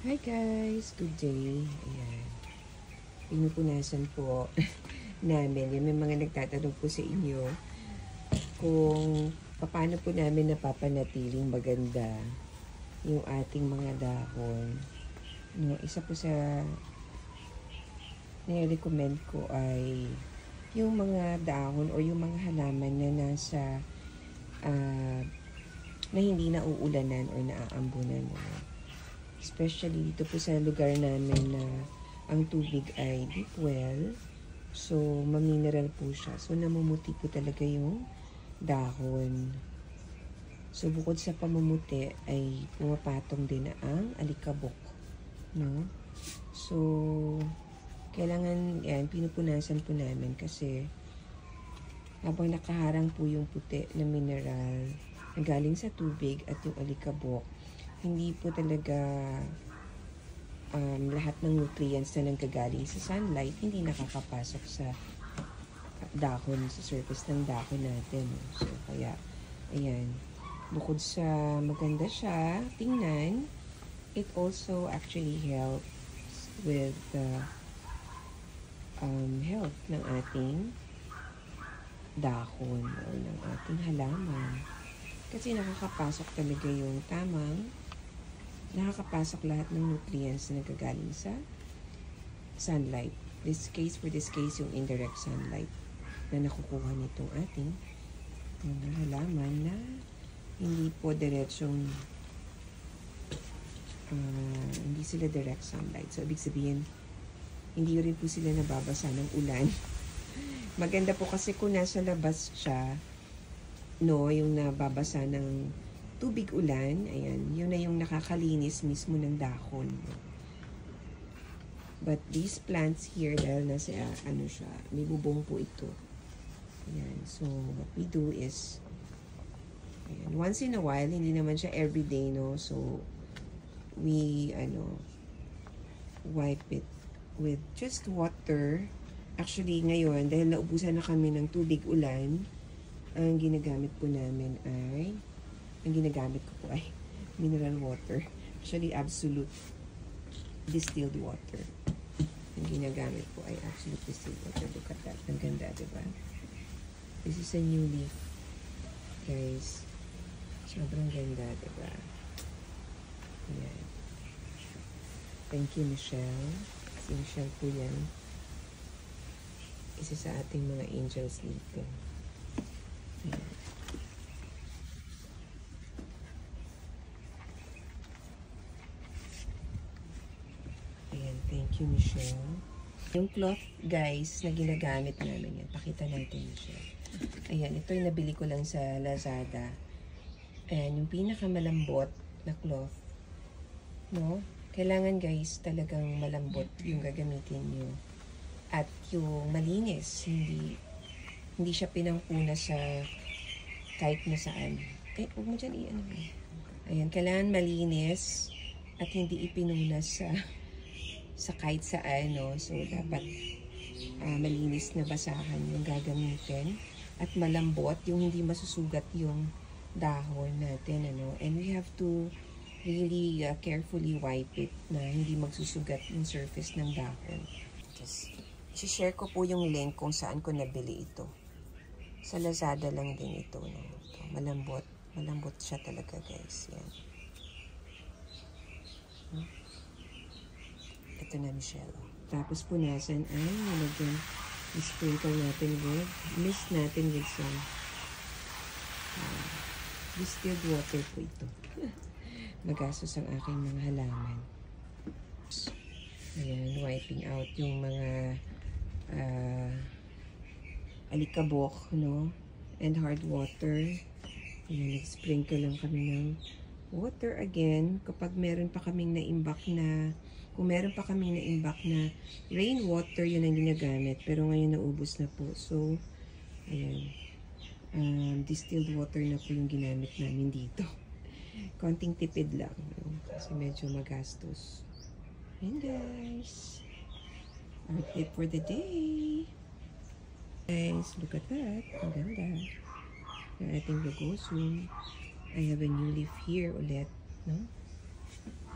Hi guys! Good day. Ayan. Pinupunasan po namin. Yung may mga nagtatanong po sa inyo kung paano po namin napapanatiling maganda yung ating mga dahon. No, isa po sa nire-recommend ko ay yung mga dahon o yung mga halaman na nasa na hindi nauulanan o naaambunan. Especially dito po sa lugar namin na ang tubig ay deep well. So, ma-mineral po siya. So, namumuti po talaga yung dahon. So, bukod sa pamumuti ay pumapatong din ang alikabok. No? So, kailangan, yan, pinupunasan po namin kasi habang nakaharang po yung puti na mineral na galing sa tubig at yung alikabok, hindi po talaga lahat ng nutrients na nanggagaling sa sunlight hindi nakakapasok sa dahon, sa surface ng dahon natin. So, kaya, ayan, bukod sa maganda siya, tingnan, it also actually helps with the health ng ating dahon o ng ating halaman. Kasi nakakapasok talaga yung tamang nakakapasok lahat ng nutrients na nagagaling sa sunlight. For this case, yung indirect sunlight na nakukuha nitong ating mga halaman na hindi po diretsong hindi sila direct sunlight. So, ibig sabihin, hindi rin po sila nababasa ng ulan. Maganda po kasi kung nasa labas siya, no, yung nababasa ng tubig ulan, ayan, yun na yung nakakalinis mismo ng dahon. But these plants here, dahil nasa, ano siya, may bubong po ito. Ayan, so what we do is, ayan, once in a while, hindi naman siya everyday, no, so we, wipe it with just water. Actually, ngayon, dahil naubusan na kami ng tubig ulan, ang ginagamit po namin ay mineral water. Actually, absolute distilled water. Ang ginagamit po ay absolute distilled water. Look at that. Ang ganda, diba? This is a new leaf, guys. Sobrang ganda, diba? Ayan. Thank you, Michelle. Si Michelle po yan. Isa sa ating mga angels dito. Ayan. Thank you, Michelle. Yung cloth, guys, na ginagamit namin yan. Pakita natin, Michelle. Ayan, ito yung nabili ko lang sa Lazada. Ayan, yung pinakamalambot na cloth. No? Kailangan, guys, talagang malambot yung gagamitin nyo. At yung malinis, hindi siya pinangpuna sa kahit na saan. Huwag mo dyan i-ano. Ayan, kailangan malinis at hindi ipinunas sa kahit saan, no? So, dapat malinis na basahan yung gagamitin at malambot, yung hindi masusugat yung dahon natin, ano? And we have to really carefully wipe it na hindi magsusugat yung surface ng dahon. Just, i-share ko po yung link kung saan ko nabili ito. Sa Lazada lang din ito, no? Malambot. Malambot siya talaga, guys. Yan. Ito na, Michelle. Tapos punasan ay nilagyan, sprinkle natin with, mix natin with some distilled water po ito. Magastos ang aking mga halaman. Ayan, wiping out yung mga alikabok, no? And hard water. Ayan, nag-sprinkle lang kami ng water again. Kapag meron pa kaming naimbak na kung meron pa kaming naimbak na rainwater, yun ang ginagamit. Pero ngayon naubos na po. So, ayan. Distilled water na po yung ginamit namin dito. Konting tipid lang. No? Kasi medyo magastos. Ayan, guys. Our tip for the day. Guys, look at that. Ang ganda. Yung ating logosum. I have a new leaf here ulit. No?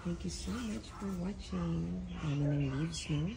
Thank you so much for watching. Dami ng leaves, no?